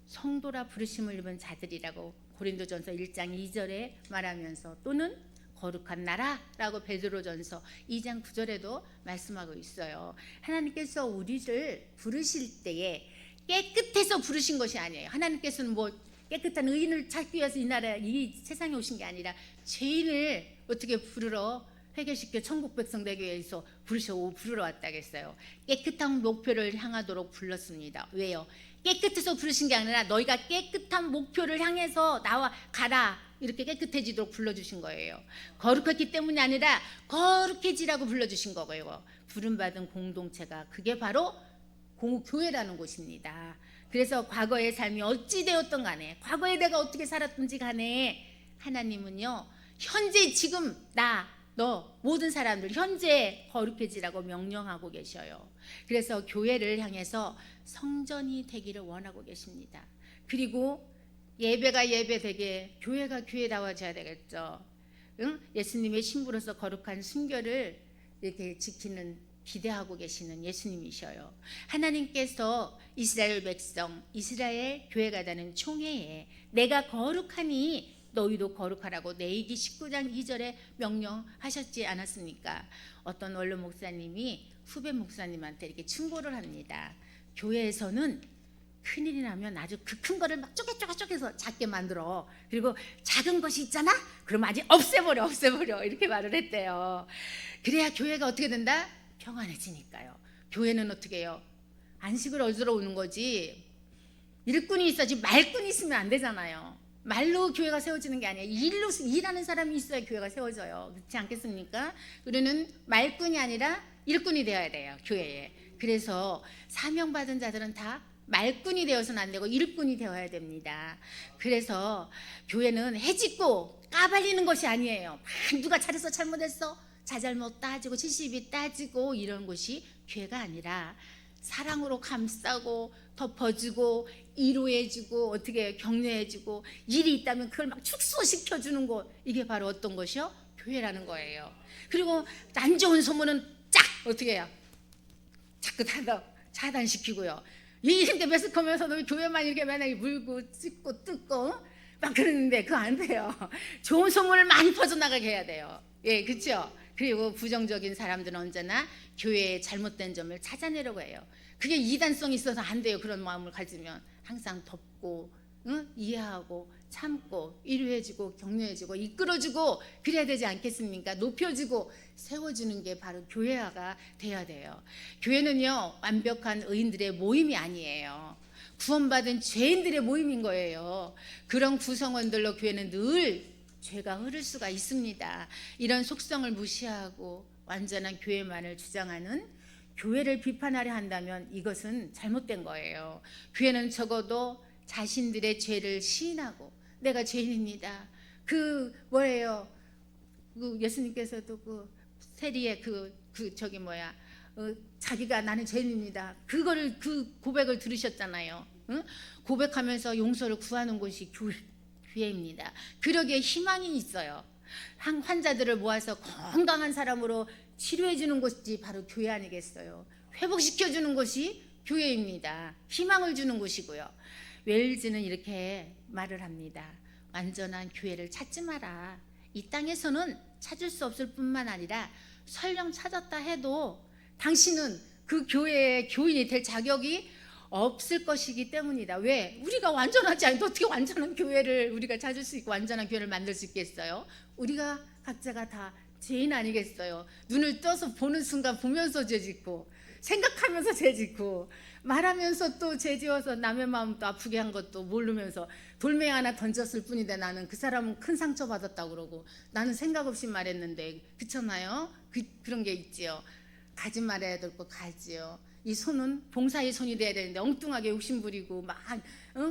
성도라 부르심을 입은 자들이라고 고린도전서 1장 2절에 말하면서, 또는 거룩한 나라라고 베드로전서 2장 9절에도 말씀하고 있어요. 하나님께서 우리를 부르실 때에 깨끗해서 부르신 것이 아니에요. 하나님께서는 뭐 깨끗한 의인을 찾기 위해서 이 세상에 오신 게 아니라 죄인을 어떻게 부르러, 회개시켜 천국 백성 되기 위해서 부르러 왔다겠어요. 깨끗한 목표를 향하도록 불렀습니다. 왜요? 깨끗해서 부르신 게 아니라 너희가 깨끗한 목표를 향해서 나와 가라, 이렇게 깨끗해지도록 불러주신 거예요. 거룩했기 때문이 아니라 거룩해지라고 불러주신 거고요. 부름받은 공동체가, 그게 바로 교회라는 곳입니다. 그래서 과거의 삶이 어찌 되었던 간에, 과거에 내가 어떻게 살았든지 간에 하나님은요, 현재 지금 너 모든 사람들 현재 거룩해지라고 명령하고 계셔요. 그래서 교회를 향해서 성전이 되기를 원하고 계십니다. 그리고 예배가 예배되게 교회가 교회다워져야 되겠죠. 응? 예수님의 신부로서 거룩한 순결을 이렇게 지키는, 기대하고 계시는 예수님이셔요. 하나님께서 이스라엘 백성, 이스라엘 교회가 되는 총회에 내가 거룩하니 너희도 거룩하라고 레위기 19장 2절에 명령하셨지 않았습니까? 어떤 원로 목사님이 후배 목사님한테 이렇게 충고를 합니다. 교회에서는 큰일이 나면 아주 그 큰 거를 막 쪼개서 작게 만들어. 그리고 작은 것이 있잖아? 그럼 아주 없애버려 이렇게 말을 했대요. 그래야 교회가 어떻게 된다? 평안해지니까요. 교회는 어떻게 해요? 안식을 얻으러 오는 거지 일꾼이 있어야지 말꾼이 있으면 안 되잖아요. 말로 교회가 세워지는 게 아니에요. 일로 일하는 사람이 있어야 교회가 세워져요. 그렇지 않겠습니까? 우리는 말꾼이 아니라 일꾼이 되어야 돼요, 교회에. 그래서 사명받은 자들은 다 말꾼이 되어서는 안 되고 일꾼이 되어야 됩니다. 그래서 교회는 해짓고 까발리는 것이 아니에요. 누가 잘했어 잘못했어 자잘못 따지고 70이 따지고 이런 것이 교회가 아니라 사랑으로 감싸고 덮어주고 위로해주고 어떻게 격려해주고 일이 있다면 그걸 막 축소시켜주는 것, 이게 바로 어떤 것이요? 교회라는 거예요. 그리고 안 좋은 소문은 쫙 어떻게 해요? 자꾸 차단시키고요. 이렇게 매스컴에서도 교회만 이렇게 맨날 물고 찍고 뜯고 막 그러는데 그거 안 돼요. 좋은 소문을 많이 퍼져나가게 해야 돼요. 예, 그렇죠? 그리고 부정적인 사람들은 언제나 교회의 잘못된 점을 찾아내려고 해요. 그게 이단성이 있어서 안 돼요. 그런 마음을 가지면 항상 덮고 이해하고 참고 위로해주고 격려해주고 이끌어주고 그래야 되지 않겠습니까? 높여주고 세워주는 게 바로 교회화가 돼야 돼요. 교회는요, 완벽한 의인들의 모임이 아니에요. 구원받은 죄인들의 모임인 거예요. 그런 구성원들로 교회는 늘 죄가 흐를 수가 있습니다. 이런 속성을 무시하고 완전한 교회만을 주장하는 교회를 비판하려 한다면 이것은 잘못된 거예요. 교회는 적어도 자신들의 죄를 시인하고 내가 죄인입니다. 뭐예요? 예수님께서도 세리의 자기가 나는 죄인입니다. 그 고백을 들으셨잖아요. 응? 고백하면서 용서를 구하는 곳이 교회입니다. 그러기에 희망이 있어요. 환자들을 모아서 건강한 사람으로 치료해 주는 곳이 바로 교회 아니겠어요? 회복시켜 주는 곳이 교회입니다. 희망을 주는 곳이고요. 웰즈는 이렇게 말을 합니다. 완전한 교회를 찾지 마라. 이 땅에서는 찾을 수 없을 뿐만 아니라 설령 찾았다 해도 당신은 그 교회의 교인이 될 자격이 없을 것이기 때문이다. 왜? 우리가 완전하지 않는데 어떻게 완전한 교회를 우리가 찾을 수 있고 완전한 교회를 만들 수 있겠어요? 우리가 각자가 다 죄인 아니겠어요? 눈을 떠서 보는 순간 보면서 죄짓고 생각하면서 죄짓고 말하면서 또 죄지어서 남의 마음도 아프게 한 것도 모르면서 돌멩이 하나 던졌을 뿐인데 나는 그 사람은 큰 상처 받았다고 그러고 나는 생각 없이 말했는데, 그렇잖아요? 그런 게 있지요. 가지 말아야 될 거 가지요. 이 손은 봉사의 손이 돼야 되는데 엉뚱하게 욕심부리고 막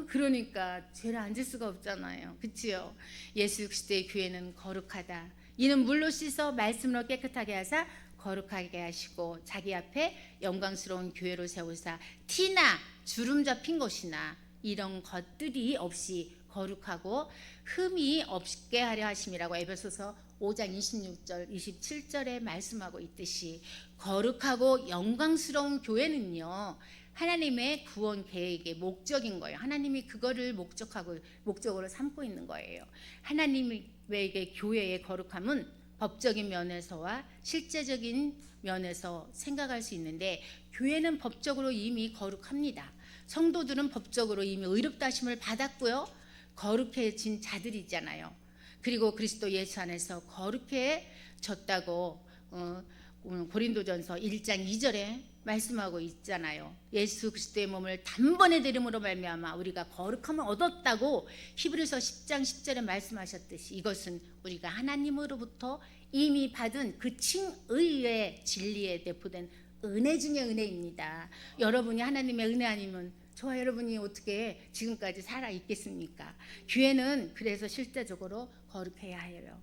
그러니까 죄를 안 질 수가 없잖아요. 그렇지요? 예수 그리스도의 교회는 거룩하다. 이는 물로 씻어 말씀으로 깨끗하게 하사 거룩하게 하시고 자기 앞에 영광스러운 교회로 세우사 티나 주름 잡힌 것이나 이런 것들이 없이 거룩하고 흠이 없게 하려 하심이라고 에베소서 5장 26절 27절에 말씀하고 있듯이, 거룩하고 영광스러운 교회는요 하나님의 구원 계획의 목적인 거예요. 하나님이 그거를 목적으로 삼고 있는 거예요. 하나님에게 교회의 거룩함은 법적인 면에서와 실제적인 면에서 생각할 수 있는데, 교회는 법적으로 이미 거룩합니다. 성도들은 법적으로 이미 의롭다 하심을 받았고요, 거룩해진 자들이잖아요. 그리고 그리스도 예수 안에서 거룩해졌다고 고린도전서 1장 2절에 말씀하고 있잖아요. 예수 그리스도의 몸을 단번에 들음으로 말미암아 우리가 거룩함을 얻었다고 히브리서 10장 10절에 말씀하셨듯이, 이것은 우리가 하나님으로부터 이미 받은 그 칭의의 진리에 내포된 은혜 중의 은혜입니다. 여러분이 하나님의 은혜 아니면 저와 여러분이 어떻게 지금까지 살아 있겠습니까? 교회는 그래서 실제적으로 거룩해야 해요.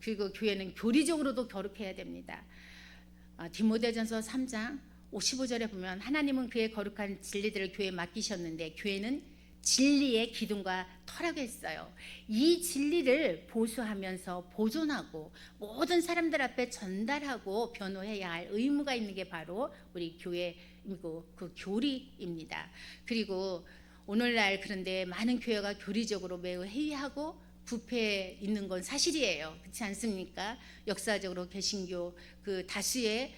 그리고 교회는 교리적으로도 거룩해야 됩니다. 디모데전서 3장 55절에 보면 하나님은 그의 거룩한 진리들을 교회에 맡기셨는데 교회는 진리의 기둥과 터라고 했어요. 이 진리를 보수하면서 보존하고 모든 사람들 앞에 전달하고 변호해야 할 의무가 있는 게 바로 우리 교회이고 그 교리입니다. 그리고 오늘날 그런데 많은 교회가 교리적으로 매우 해이하고 부패해 있는 건 사실이에요. 그렇지 않습니까? 역사적으로 개신교 그 다수의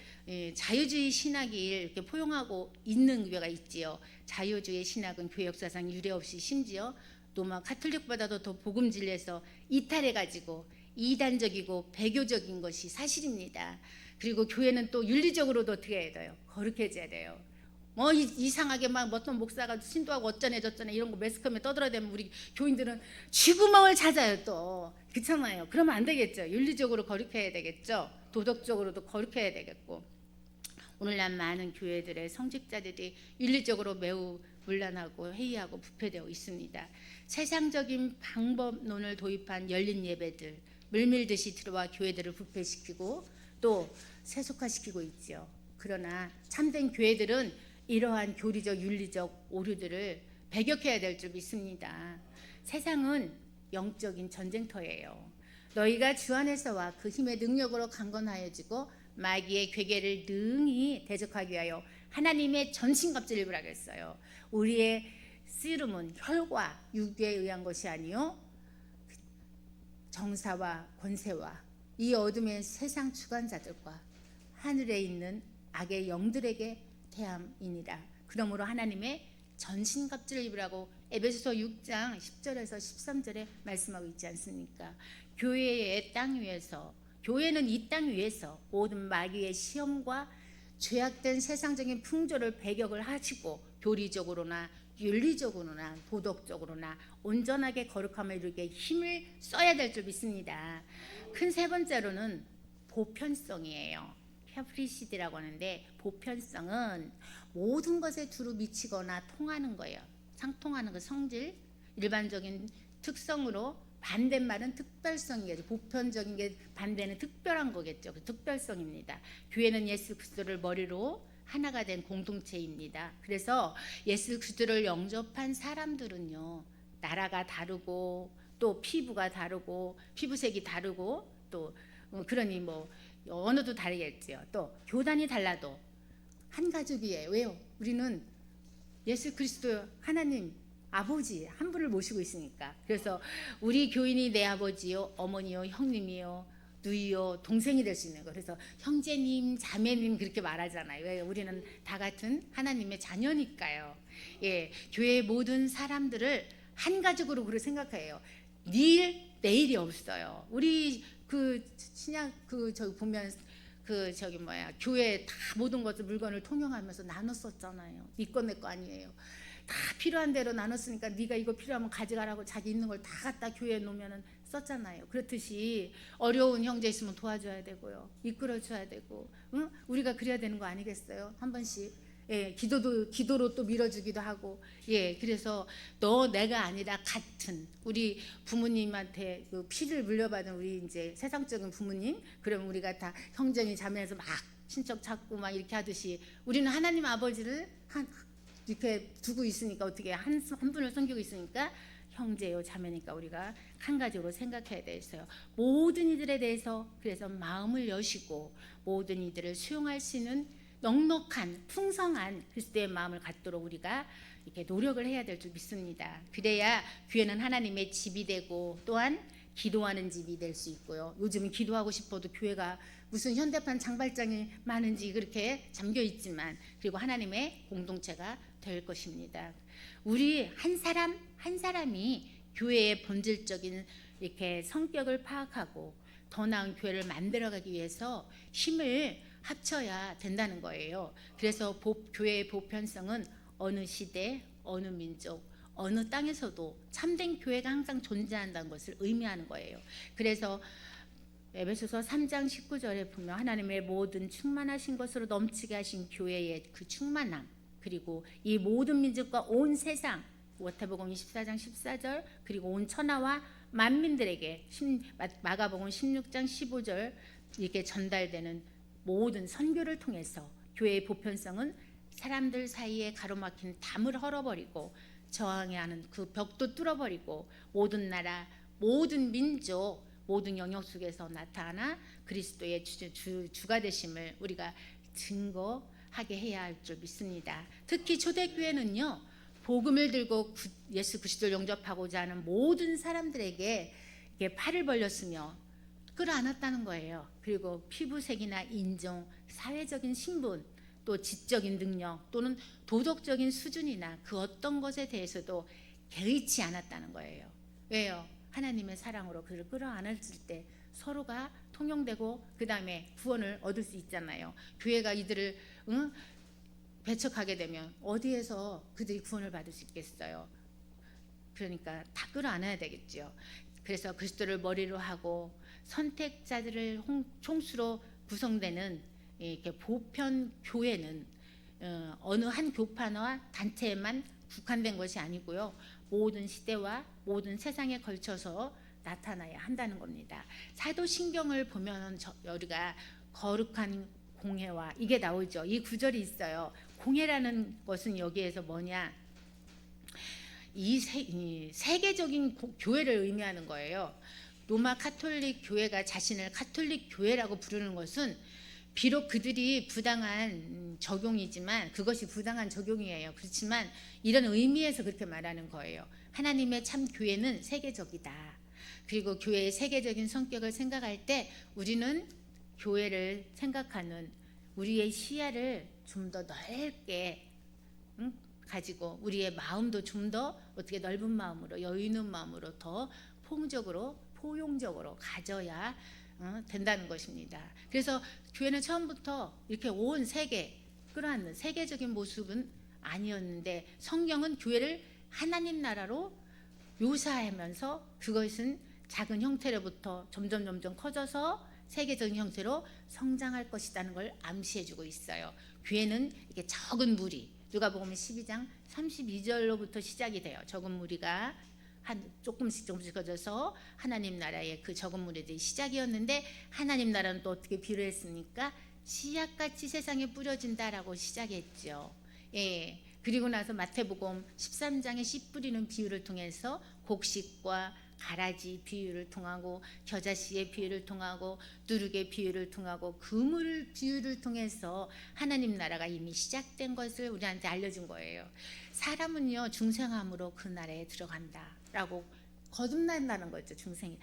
자유주의 신학이 이렇게 포용하고 있는 교회가 있지요. 자유주의 신학은 교회 역사상 유례 없이 심지어 로마 카톨릭보다도 더 복음 진리에서 이탈해가지고 이단적이고 배교적인 것이 사실입니다. 그리고 교회는 또 윤리적으로도 어떻게 해야 돼요? 거룩해져야 돼요. 뭐 이상하게 막 어떤 목사가 신도하고 어쩌네 저쩌네 이런 거 매스컴에 떠들어대면 우리 교인들은 쥐구멍을 찾아요. 또 그렇잖아요. 그러면 안 되겠죠. 윤리적으로 거룩해야 되겠죠. 도덕적으로도 거룩해야 되겠고. 오늘날 많은 교회들의 성직자들이 윤리적으로 매우 문란하고 해이하고 부패되어 있습니다. 세상적인 방법론을 도입한 열린 예배들 물밀듯이 들어와 교회들을 부패시키고 또 세속화시키고 있죠. 그러나 참된 교회들은 이러한 교리적 윤리적 오류들을 배격해야 될 줄 믿습니다. 세상은 영적인 전쟁터예요. 너희가 주 안에서와 그 힘의 능력으로 강건하여지고 마귀의 괴계를 능히 대적하기 위하여 하나님의 전신갑주를 입으라고 했어요. 우리의 씨름은 혈과 육에 의한 것이 아니요 정사와 권세와 이 어둠의 세상 주관자들과 하늘에 있는 악의 영들에게 대함이니라. 그러므로 하나님의 전신갑주를 입으라고 에베소서 6장 10절에서 13절에 말씀하고 있지 않습니까? 교회의 땅 위에서 교회는 이 땅 위에서 모든 마귀의 시험과 죄악된 세상적인 풍조를 배격을 하시고 교리적으로나 윤리적으로나 도덕적으로나 온전하게 거룩함을 이루게 힘을 써야 될 줄 믿습니다. 큰 세 번째로는 보편성이에요. 캐프리시드라고 하는데 보편성은 모든 것에 두루 미치거나 통하는 거예요. 상통하는 그 성질 일반적인 특성으로 반대말은 특별성이겠죠. 보편적인 게 반대는 특별한 거겠죠. 그 특별성입니다. 교회는 예수 그리스도를 머리로 하나가 된 공동체입니다. 그래서 예수 그리스도를 영접한 사람들은요. 나라가 다르고 또 피부가 다르고 피부색이 다르고 또 그러니 뭐 언어도 다르겠지요. 또 교단이 달라도 한 가족이에요. 왜요? 우리는 예수 그리스도 하나님 아버지 한 분을 모시고 있으니까. 그래서 우리 교인이 내 아버지요, 어머니요, 형님이요, 누이요, 동생이 될 수 있는 거. 그래서 형제님, 자매님 그렇게 말하잖아요. 왜? 우리는 다 같은 하나님의 자녀니까요. 예, 교회의 모든 사람들을 한 가족으로 그렇게 생각해요. 내일이 없어요. 우리 그 신약 그 저기 보면 그 저기 뭐야 교회 다 모든 것을 물건을 통용하면서 나눴었잖아요. 네 거 내 거 아니에요. 다 필요한 대로 나눴으니까 네가 이거 필요하면 가져가라고 자기 있는 걸 다 갖다 교회에 놓으면은 썼잖아요. 그렇듯이 어려운 형제 있으면 도와줘야 되고요. 이끌어줘야 되고, 응? 우리가 그래야 되는 거 아니겠어요? 한 번씩. 예, 기도로 또 밀어주기도 하고, 예, 그래서 너 내가 아니라 같은 우리 부모님한테 그 피를 물려받은 우리 이제 세상적인 부모님, 그러면 우리가 다 형제니 자매에서 막 친척 찾고 막 이렇게 하듯이 우리는 하나님 아버지를 이렇게 두고 있으니까 어떻게 한 분을 섬기고 있으니까 형제요 자매니까 우리가 한 가지로 생각해야 되겠어요. 모든 이들에 대해서 그래서 마음을 여시고 모든 이들을 수용할 수 있는 넉넉한 풍성한 그리스도의 마음을 갖도록 우리가 이렇게 노력을 해야 될 줄 믿습니다. 그래야 교회는 하나님의 집이 되고 또한 기도하는 집이 될 수 있고요. 요즘은 기도하고 싶어도 교회가 무슨 현대판 장발장이 많은지 그렇게 잠겨 있지만 그리고 하나님의 공동체가 될 것입니다. 우리 한 사람 한 사람이 교회의 본질적인 이렇게 성격을 파악하고 더 나은 교회를 만들어가기 위해서 힘을 합쳐야 된다는 거예요. 그래서 교회의 보편성은 어느 시대, 어느 민족, 어느 땅에서도 참된 교회가 항상 존재한다는 것을 의미하는 거예요. 그래서 에베소서 3장 19절에 보면 하나님의 모든 충만하신 것으로 넘치게 하신 교회의 그 충만함, 그리고 이 모든 민족과 온 세상, 마태복음 24장 14절, 그리고 온 천하와 만민들에게 마가복음 16장 15절 이렇게 전달되는 모든 선교를 통해서 교회의 보편성은 사람들 사이에 가로막힌 담을 헐어버리고 저항해야 하는 그 벽도 뚫어버리고 모든 나라, 모든 민족, 모든 영역 속에서 나타나 그리스도의 주가 되심을 우리가 증거하게 해야 할 줄 믿습니다. 특히 초대교회는요, 복음을 들고 예수 그리스도를 영접하고자 하는 모든 사람들에게 팔을 벌렸으며 끌어안았다는 거예요. 그리고 피부색이나 인종, 사회적인 신분, 또 지적인 능력 또는 도덕적인 수준이나 그 어떤 것에 대해서도 개의치 않았다는 거예요. 왜요? 하나님의 사랑으로 그를 끌어안았을 때 서로가 통용되고 그 다음에 구원을 얻을 수 있잖아요. 교회가 이들을 배척하게 되면 어디에서 그들이 구원을 받을 수 있겠어요? 그러니까 다 끌어안아야 되겠죠. 그래서 그리스도를 머리로 하고 선택자들을 총수로 구성되는 이렇게 보편 교회는 어느 한 교파나 단체에만 국한된 것이 아니고요. 모든 시대와 모든 세상에 걸쳐서 나타나야 한다는 겁니다. 사도신경을 보면 우리가 거룩한 공회와 이게 나오죠. 이 구절이 있어요. 공회라는 것은 여기에서 뭐냐? 이 세계적인 교회를 의미하는 거예요. 로마 카톨릭 교회가 자신을 카톨릭 교회라고 부르는 것은 비록 그들이 부당한 적용이지만 그것이 부당한 적용이에요. 그렇지만 이런 의미에서 그렇게 말하는 거예요. 하나님의 참 교회는 세계적이다. 그리고 교회의 세계적인 성격을 생각할 때 우리는 교회를 생각하는 우리의 시야를 좀 더 넓게 가지고 우리의 마음도 좀 더 어떻게 넓은 마음으로 여유 있는 마음으로 더 포용적으로 가져야 된다는 것입니다. 그래서 교회는 처음부터 이렇게 온 세계 끌어안는 세계적인 모습은 아니었는데 성경은 교회를 하나님 나라로 묘사하면서 그것은 작은 형태로부터 점점 커져서 세계적인 형태로 성장할 것이라는 걸 암시해주고 있어요. 교회는 이게 적은 무리, 누가복음 12장 32절로부터 시작이 돼요. 적은 무리가 조금씩 커져서 하나님 나라의 그 적은 무리들이 시작이었는데 하나님 나라는 또 어떻게 비유했습니까? 씨앗같이 세상에 뿌려진다라고 시작했죠. 예. 그리고 나서 마태복음 13장의 씨 뿌리는 비유를 통해서 곡식과 가라지 비유를 통하고 겨자씨의 비유를 통하고 누룩의 비유를 통하고 그물 비유를 통해서 하나님 나라가 이미 시작된 것을 우리한테 알려준 거예요. 사람은요 중생함으로 그 나라에 들어간다라고 거듭난다는 거죠. 중생이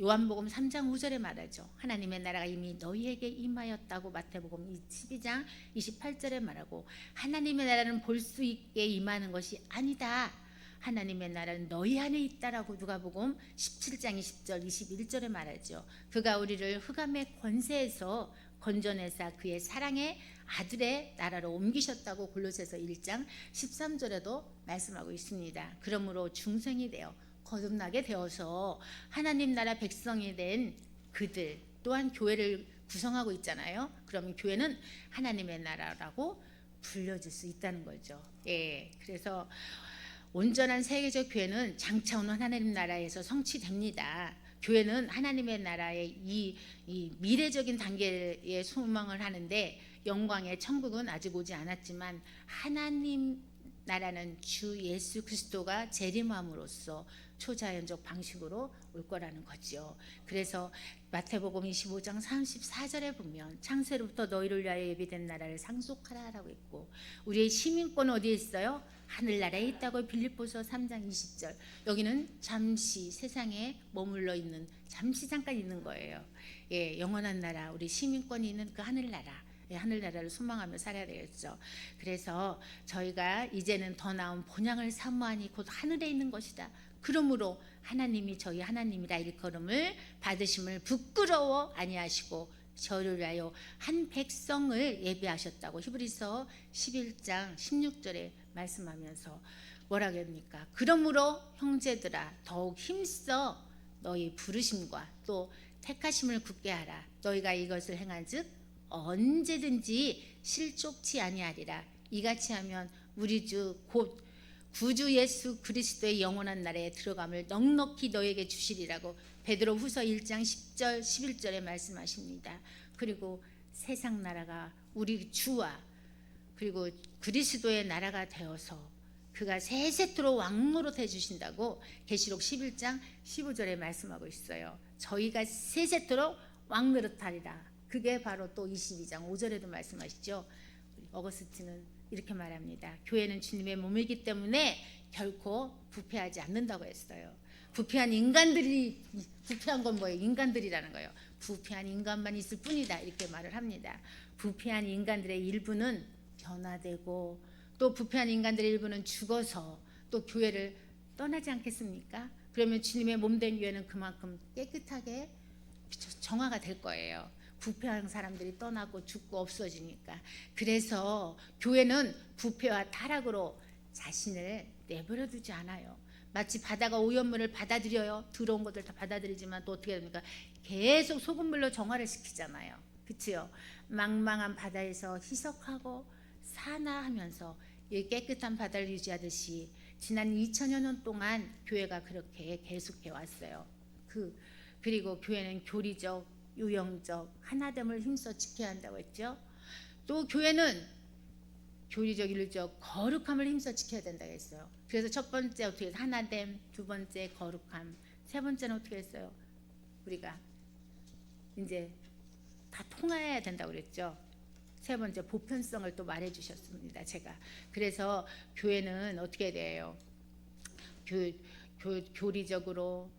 요한복음 3장 5절에 말하죠. 하나님의 나라가 이미 너희에게 임하였다고 마태복음 12장 28절에 말하고 하나님의 나라는 볼 수 있게 임하는 것이 아니다. 하나님의 나라는 너희 안에 있다라고 누가복음 17장 20절 21절에 말하죠. 그가 우리를 흑암의 권세에서 건져내사 그의 사랑의 아들의 나라로 옮기셨다고 골로새서 1장 13절에도 말씀하고 있습니다. 그러므로 중생이 되어 거듭나게 되어서 하나님 나라 백성이 된 그들 또한 교회를 구성하고 있잖아요. 그러면 교회는 하나님의 나라라고 불려질 수 있다는 거죠. 예, 그래서 온전한 세계적 교회는 장차 오는 하나님 나라에서 성취됩니다. 교회는 하나님의 나라의 이 미래적인 단계에 소망을 하는데 영광의 천국은 아직 오지 않았지만 하나님 나라는 주 예수 그리스도가 재림함으로써 초자연적 방식으로 올 거라는 거죠. 그래서 마태복음 25장 34절에 보면 창세로부터 너희를 위하여 예비된 나라를 상속하라라고 했고 우리의 시민권은 어디에 있어요? 하늘나라에 있다고 빌립보서 3장 20절. 여기는 잠시 세상에 머물러 있는 잠시 잠깐 있는 거예요. 예, 영원한 나라 우리 시민권이 있는 그 하늘나라. 하늘나라를 소망하며 살아야 되겠죠. 그래서 저희가 이제는 더 나은 본향을 사모하니 곧 하늘에 있는 것이다. 그러므로 하나님이 저희 하나님이라 일컬음을 받으심을 부끄러워 아니하시고 저를 위하여 한 백성을 예비하셨다고 히브리서 11장 16절에 말씀하면서 뭐라고 합니까? 그러므로 형제들아 더욱 힘써 너희 부르심과 또 택하심을 굳게 하라. 너희가 이것을 행한즉 언제든지 실족치 아니하리라. 이같이 하면 우리 주 곧 구주 예수 그리스도의 영원한 나라에 들어감을 넉넉히 너에게 주시리라고 베드로후서 1장 10절 11절에 말씀하십니다. 그리고 세상 나라가 우리 주와 그리고 그리스도의 나라가 되어서 그가 세세토록 왕노릇해 주신다고 계시록 11장 15절에 말씀하고 있어요. 저희가 세세토록 왕노릇하리라. 그게 바로 또 22장 5절에도 말씀하시죠. 어거스틴은 이렇게 말합니다. 교회는 주님의 몸이기 때문에 결코 부패하지 않는다고 했어요. 부패한 인간들이, 부패한 건 뭐예요? 인간들이라는 거예요. 부패한 인간만 있을 뿐이다 이렇게 말을 합니다. 부패한 인간들의 일부는 변화되고 또 부패한 인간들의 일부는 죽어서 또 교회를 떠나지 않겠습니까? 그러면 주님의 몸된 교회는 그만큼 깨끗하게 정화가 될 거예요. 부패한 사람들이 떠나고 죽고 없어지니까. 그래서 교회는 부패와 타락으로 자신을 내버려 두지 않아요. 마치 바다가 오염물을 받아들여요. 들어온 것들 다 받아들이지만 또 어떻게 됩니까? 계속 소금물로 정화를 시키잖아요. 그치요? 망망한 바다에서 희석하고 산화하면서 이 깨끗한 바다를 유지하듯이 지난 2000여 년 동안 교회가 그렇게 계속해 왔어요. 그리고 교회는 교리적, 유형적 하나됨을 힘써 지켜야 한다고 했죠. 또 교회는 교리적, 윤리적 거룩함을 힘써 지켜야 된다고 했어요. 그래서 첫 번째 어떻게 해서 하나됨, 두 번째 거룩함, 세 번째는 어떻게 했어요? 우리가 이제 다 통해야 된다고 그랬죠. 세 번째 보편성을 또 말해 주셨습니다. 제가 그래서 교회는 어떻게 돼요? 교리적으로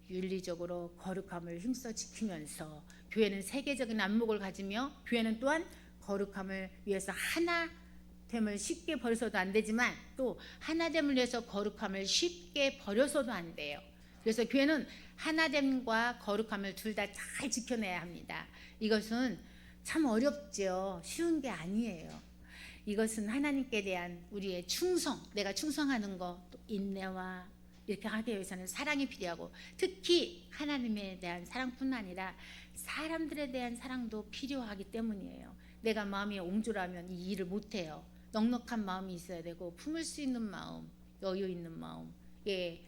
윤리적으로 거룩함을 힘써 지키면서 교회는 세계적인 안목을 가지며 교회는 또한 거룩함을 위해서 하나됨을 쉽게 버려서도 안 되지만 또 하나됨을 위해서 거룩함을 쉽게 버려서도 안 돼요. 그래서 교회는 하나됨과 거룩함을 둘 다 잘 지켜내야 합니다. 이것은 참 어렵죠. 쉬운 게 아니에요. 이것은 하나님께 대한 우리의 충성, 내가 충성하는 것, 또 인내와 이렇게 하기 위해서는 사랑이 필요하고 특히 하나님에 대한 사랑뿐 아니라 사람들에 대한 사랑도 필요하기 때문이에요. 내가 마음이 옹졸하면 이 일을 못해요. 넉넉한 마음이 있어야 되고 품을 수 있는 마음, 여유 있는 마음,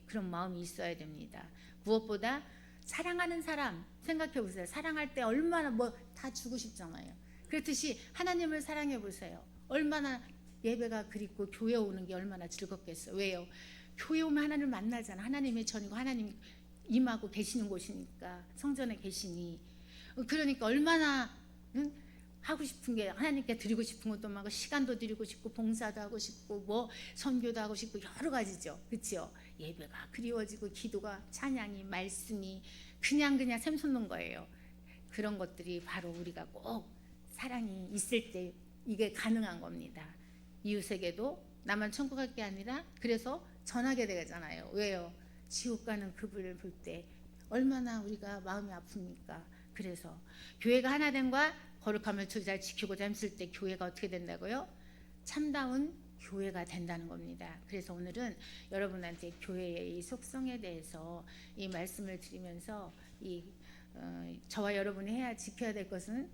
그런 마음이 있어야 됩니다. 무엇보다 사랑하는 사람 생각해 보세요. 사랑할 때 얼마나 다 주고 싶잖아요. 그렇듯이 하나님을 사랑해 보세요. 얼마나 예배가 그립고 교회 오는 게 얼마나 즐겁겠어요. 왜요? 교회 오면 하나님을 만나잖아. 하나님의 전이고 하나님 임하고 계시는 곳이니까 성전에 계시니 그러니까 얼마나 하고 싶은 게 하나님께 드리고 싶은 것도 많고 시간도 드리고 싶고 봉사도 하고 싶고 선교도 하고 싶고 여러 가지죠. 그렇죠? 예배가 그리워지고 기도가 찬양이 말씀이 그냥 샘솟는 거예요. 그런 것들이 바로 우리가 꼭 사랑이 있을 때 이게 가능한 겁니다. 이웃에게도 나만 천국 갈 게 아니라 그래서 전하게 되잖아요. 왜요? 지옥 가는 그분을 볼 때 얼마나 우리가 마음이 아픕니까? 그래서 교회가 하나됨과 거룩함을 잘 지키고자 했을 때 교회가 어떻게 된다고요? 참다운 교회가 된다는 겁니다. 그래서 오늘은 여러분한테 교회의 이 속성에 대해서 이 말씀을 드리면서 저와 여러분이 지켜야 될 것은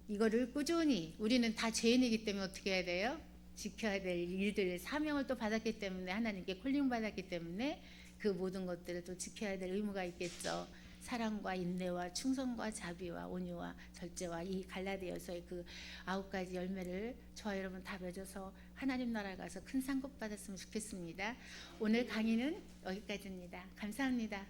이거를 꾸준히 우리는 다 죄인이기 때문에 어떻게 해야 돼요? 지켜야 될 일들 사명을 또 받았기 때문에 하나님께 콜링 받았기 때문에 그 모든 것들을 또 지켜야 될 의무가 있겠죠. 사랑과 인내와 충성과 자비와 온유와 절제와 이 갈라디아서의 그 9가지 열매를 저와 여러분 다 맺어서 하나님 나라에 가서 큰 상급 받았으면 좋겠습니다. 오늘 강의는 여기까지입니다. 감사합니다.